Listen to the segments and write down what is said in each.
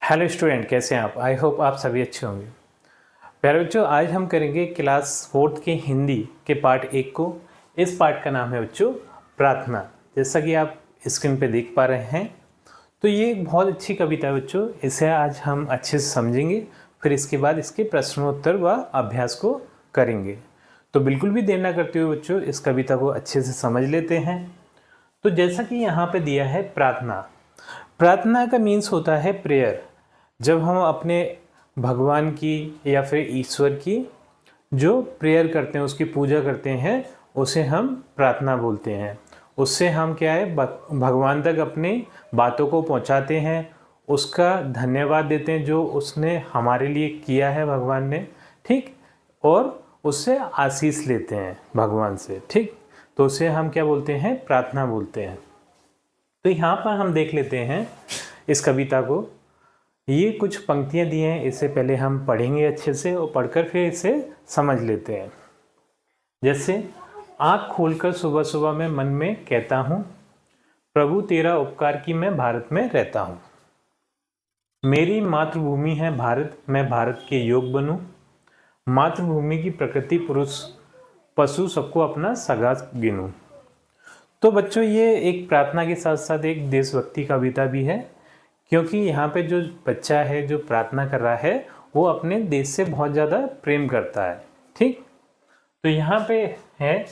Hello student, कैसे हैं आप? आई होप आप सभी अच्छे होंगे। प्यारे बच्चों, आज हम करेंगे क्लास 4th के हिंदी के पार्ट 1 को। इस पार्ट का नाम है बच्चों प्रार्थना। जैसा कि आप स्क्रीन पे देख पा रहे हैं, तो ये एक बहुत अच्छी कविता है बच्चों। इसे आज हम अच्छे से समझेंगे, फिर इसके बाद इसके प्रश्नोत्तर व अभ्यास को करेंगे। तो बिल्कुल भी देर ना करते हुए बच्चों इस कविता को अच्छे से समझ लेते हैं। तो जैसा कि यहाँ पे दिया है प्रार्थना। प्रार्थना का मीन्स होता है प्रेयर। जब हम अपने भगवान की या फिर ईश्वर की जो प्रेयर करते हैं, उसकी पूजा करते हैं, उसे हम प्रार्थना बोलते हैं। उससे हम क्या है, भगवान तक अपनी बातों को पहुंचाते हैं, उसका धन्यवाद देते हैं जो उसने हमारे लिए किया है भगवान ने, ठीक। और उससे आशीष लेते हैं भगवान से, ठीक। तो उसे हम क्या बोलते हैं, प्रार्थना बोलते हैं। तो यहाँ पर हम देख लेते हैं इस कविता को। ये कुछ पंक्तियाँ दी हैं, इससे पहले हम पढ़ेंगे अच्छे से और पढ़कर फिर इसे समझ लेते हैं। जैसे आँख खोलकर सुबह सुबह मैं मन में कहता हूँ, प्रभु तेरा उपकार की मैं भारत में रहता हूँ। मेरी मातृभूमि है भारत, मैं भारत के योग बनूँ। मातृभूमि की प्रकृति पुरुष पशु सबको अपना सगा गिनूँ। तो बच्चों, ये एक प्रार्थना के साथ साथ एक देशभक्ति कविता भी है, क्योंकि यहाँ पे जो बच्चा है जो प्रार्थना कर रहा है वो अपने देश से बहुत ज़्यादा प्रेम करता है, ठीक। तो यहाँ पे है,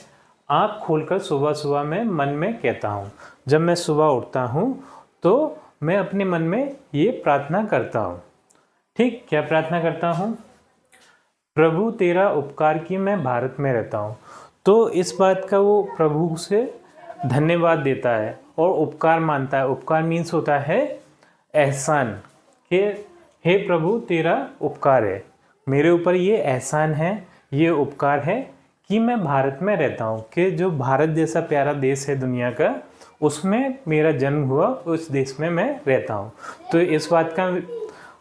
आँख खोलकर सुबह सुबह मैं मन में कहता हूँ। जब मैं सुबह उठता हूँ तो मैं अपने मन में ये प्रार्थना करता हूँ, ठीक। क्या प्रार्थना करता हूँ? प्रभु तेरा उपकार की मैं भारत में रहता हूँ। तो इस बात का वो प्रभु से धन्यवाद देता है और उपकार मानता है। उपकार मीन्स होता है एहसान, कि हे प्रभु तेरा उपकार है, मेरे ऊपर ये एहसान है, ये उपकार है कि मैं भारत में रहता हूँ, कि जो भारत जैसा प्यारा देश है दुनिया का, उसमें मेरा जन्म हुआ, उस देश में मैं रहता हूँ। तो इस बात का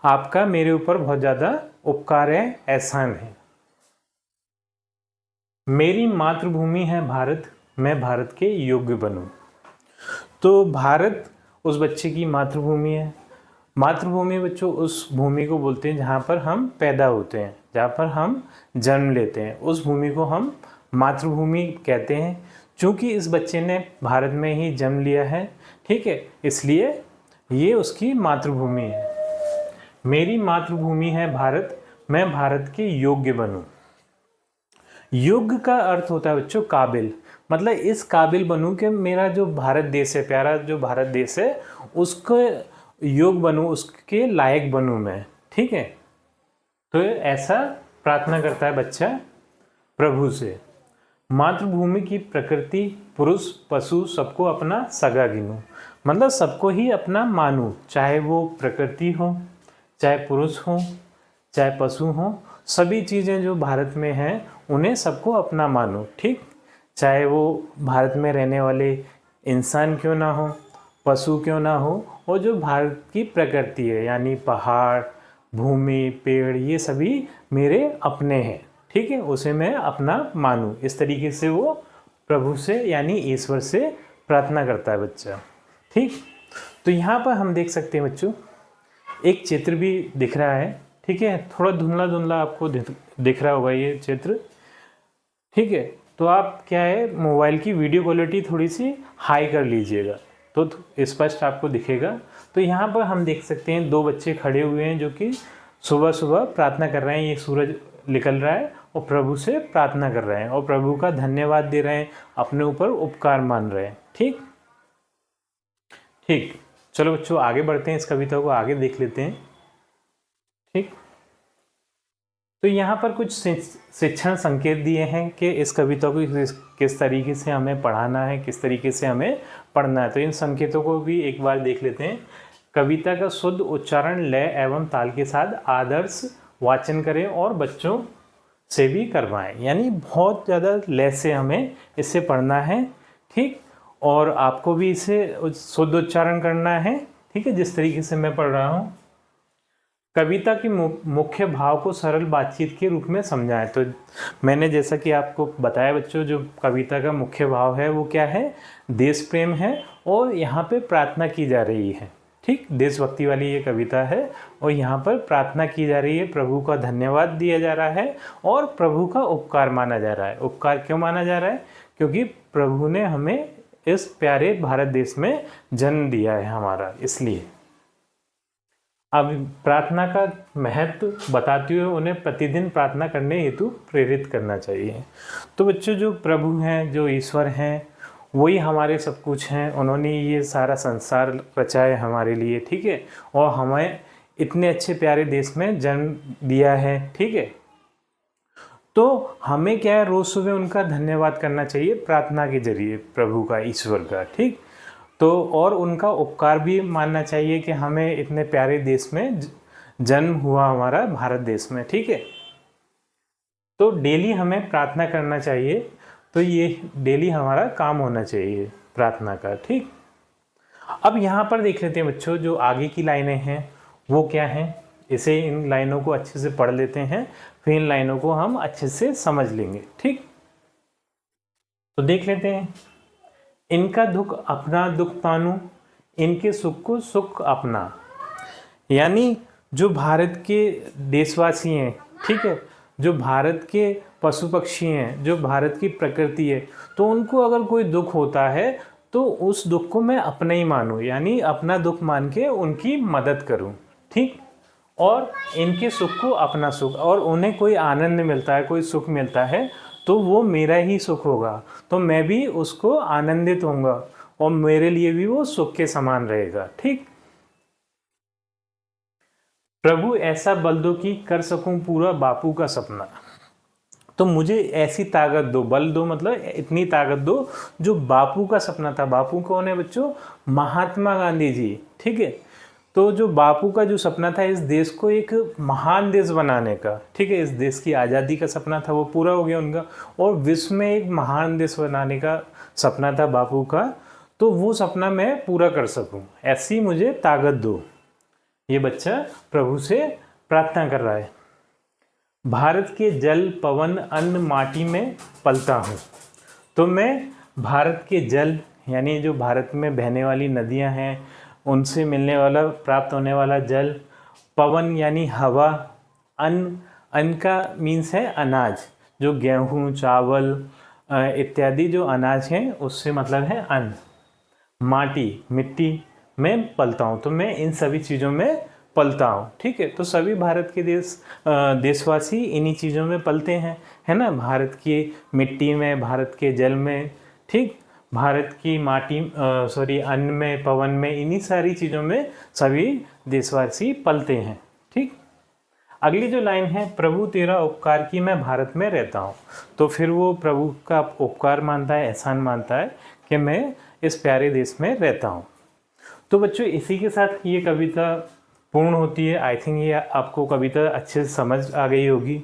आपका मेरे ऊपर बहुत ज़्यादा उपकार है, एहसान है। मेरी मातृभूमि है भारत, मैं भारत के योग्य बनूं। तो भारत उस बच्चे की मातृभूमि है। मातृभूमि बच्चों उस भूमि को बोलते हैं जहाँ पर हम पैदा होते हैं, जहाँ पर हम जन्म लेते हैं, उस भूमि को हम मातृभूमि कहते हैं। चूँकि इस बच्चे ने भारत में ही जन्म लिया है, ठीक है, इसलिए ये उसकी मातृभूमि है। मेरी मातृभूमि है भारत, मैं भारत के योग्य बनूं। योग्य का अर्थ होता है बच्चों काबिल, मतलब इस काबिल बनूं कि मेरा जो भारत देश है, प्यारा जो भारत देश है, उसको योग बनूं, उसके लायक बनूं मैं, ठीक है। तो ऐसा प्रार्थना करता है बच्चा प्रभु से। मातृभूमि की प्रकृति पुरुष पशु सबको अपना सगा गिनूं, मतलब सबको ही अपना मानूं, चाहे वो प्रकृति हो, चाहे पुरुष हो, चाहे पशु हो, सभी चीज़ें जो भारत में हैं उन्हें सबको अपना मानो, ठीक। चाहे वो भारत में रहने वाले इंसान क्यों ना हो, पशु क्यों ना हो, और जो भारत की प्रकृति है यानी पहाड़, भूमि, पेड़, ये सभी मेरे अपने हैं, ठीक है, उसे मैं अपना मानूं। इस तरीके से वो प्रभु से यानी ईश्वर से प्रार्थना करता है बच्चा, ठीक। तो यहाँ पर हम देख सकते हैं बच्चों एक चित्र भी दिख रहा है, ठीक है, थोड़ा धुंधला धुंधला आपको दिख रहा होगा ये चित्र, ठीक है। तो आप क्या है, मोबाइल की वीडियो क्वालिटी थोड़ी सी हाई कर लीजिएगा तो स्पष्ट आपको दिखेगा। तो यहाँ पर हम देख सकते हैं दो बच्चे खड़े हुए हैं जो कि सुबह सुबह प्रार्थना कर रहे हैं। ये सूरज निकल रहा है और प्रभु से प्रार्थना कर रहे हैं और प्रभु का धन्यवाद दे रहे हैं, अपने ऊपर उपकार मान रहे हैं, ठीक ठीक। चलो बच्चों आगे बढ़ते हैं, इस कविता को आगे देख लेते हैं, ठीक। तो यहाँ पर कुछ शिक्षण संकेत दिए हैं कि इस कविता को किस तरीके से हमें पढ़ाना है, किस तरीके से हमें पढ़ना है। तो इन संकेतों को भी एक बार देख लेते हैं। कविता का शुद्ध उच्चारण, लय एवं ताल के साथ आदर्श वाचन करें और बच्चों से भी करवाएं, यानी बहुत ज़्यादा लय से हमें इसे पढ़ना है, ठीक। और आपको भी इसे शुद्ध उच्चारण करना है, ठीक है, जिस तरीके से मैं पढ़ रहा हूँ। कविता की मुख्य भाव को सरल बातचीत के रूप में समझाएं। तो मैंने जैसा कि आपको बताया बच्चों, जो कविता का मुख्य भाव है वो क्या है, देश प्रेम है और यहाँ पे प्रार्थना की जा रही है, ठीक, देशभक्ति वाली ये कविता है और यहाँ पर प्रार्थना की जा रही है, प्रभु का धन्यवाद दिया जा रहा है और प्रभु का उपकार माना जा रहा है। उपकार क्यों माना जा रहा है? क्योंकि प्रभु ने हमें इस प्यारे भारत देश में जन्म दिया है हमारा, इसलिए। अब प्रार्थना का महत्व बताते हुए उन्हें प्रतिदिन प्रार्थना करने हेतु प्रेरित करना चाहिए। तो बच्चों, जो प्रभु हैं, जो ईश्वर हैं, वही हमारे सब कुछ हैं। उन्होंने ये सारा संसार रचा है हमारे लिए, ठीक है, और हमें इतने अच्छे प्यारे देश में जन्म दिया है, ठीक है। तो हमें क्या है, रोज़ सुबह उनका धन्यवाद करना चाहिए प्रार्थना के जरिए, प्रभु का, ईश्वर का, ठीक। तो और उनका उपकार भी मानना चाहिए कि हमें इतने प्यारे देश में जन्म हुआ, हमारा भारत देश में, ठीक है। तो डेली हमें प्रार्थना करना चाहिए, तो ये डेली हमारा काम होना चाहिए प्रार्थना का, ठीक। अब यहाँ पर देख लेते हैं बच्चों, जो आगे की लाइनें हैं वो क्या हैं। इसे, इन लाइनों को अच्छे से पढ़ लेते हैं, फिर इन लाइनों को हम अच्छे से समझ लेंगे, ठीक। तो देख लेते हैं। इनका दुख अपना दुख तानू, इनके सुख को सुख अपना। यानी जो भारत के देशवासी हैं, ठीक है, जो भारत के पशु पक्षी हैं, जो भारत की प्रकृति है, तो उनको अगर कोई दुख होता है तो उस दुख को मैं अपना ही मानूं, यानी अपना दुख मान के उनकी मदद करूं, ठीक। और इनके सुख को अपना सुख, और उन्हें कोई आनंद मिलता है, कोई सुख मिलता है, तो वो मेरा ही सुख होगा, तो मैं भी उसको आनंदित होऊंगा और मेरे लिए भी वो सुख के समान रहेगा, ठीक। प्रभु ऐसा बल दो कि कर सकूं पूरा बापू का सपना। तो मुझे ऐसी ताकत दो, बल दो मतलब इतनी ताकत दो, जो बापू का सपना था। बापू कौन है बच्चों? महात्मा गांधी जी, ठीक है। तो जो बापू का जो सपना था इस देश को एक महान देश बनाने का, ठीक है, इस देश की आज़ादी का सपना था, वो पूरा हो गया उनका। और विश्व में एक महान देश बनाने का सपना था बापू का, तो वो सपना मैं पूरा कर सकूं, ऐसी मुझे ताकत दो। ये बच्चा प्रभु से प्रार्थना कर रहा है। भारत के जल, पवन, अन्न, माटी में पलता हूँ। तो मैं भारत के जल, यानी जो भारत में बहने वाली नदियाँ हैं, उनसे मिलने वाला, प्राप्त होने वाला जल, पवन यानी हवा, अन्न, अन्न का मीन्स है अनाज, जो गेहूँ, चावल इत्यादि जो अनाज हैं उससे मतलब है अन्न। माटी, मिट्टी में पलता हूँ, तो मैं इन सभी चीज़ों में पलता हूँ, ठीक है। तो सभी भारत के देशवासी इन्हीं चीज़ों में पलते हैं, है ना, भारत की मिट्टी में, भारत के जल में, ठीक, भारत की माटी, अन्न में, पवन में, इन्हीं सारी चीज़ों में सभी देशवासी पलते हैं, ठीक। अगली जो लाइन है, प्रभु तेरा उपकार की मैं भारत में रहता हूँ। तो फिर वो प्रभु का उपकार मानता है, एहसान मानता है कि मैं इस प्यारे देश में रहता हूँ। तो बच्चों, इसी के साथ ये कविता पूर्ण होती है। आई थिंक ये आपको कविता अच्छे से समझ आ गई होगी,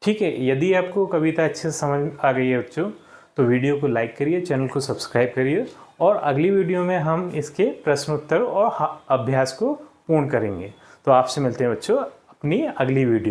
ठीक है। यदि आपको कविता अच्छे से समझ आ गई है बच्चों, तो वीडियो को लाइक करिए, चैनल को सब्सक्राइब करिए, और अगली वीडियो में हम इसके प्रश्नोत्तर और अभ्यास को पूर्ण करेंगे। तो आपसे मिलते हैं बच्चों अपनी अगली वीडियो।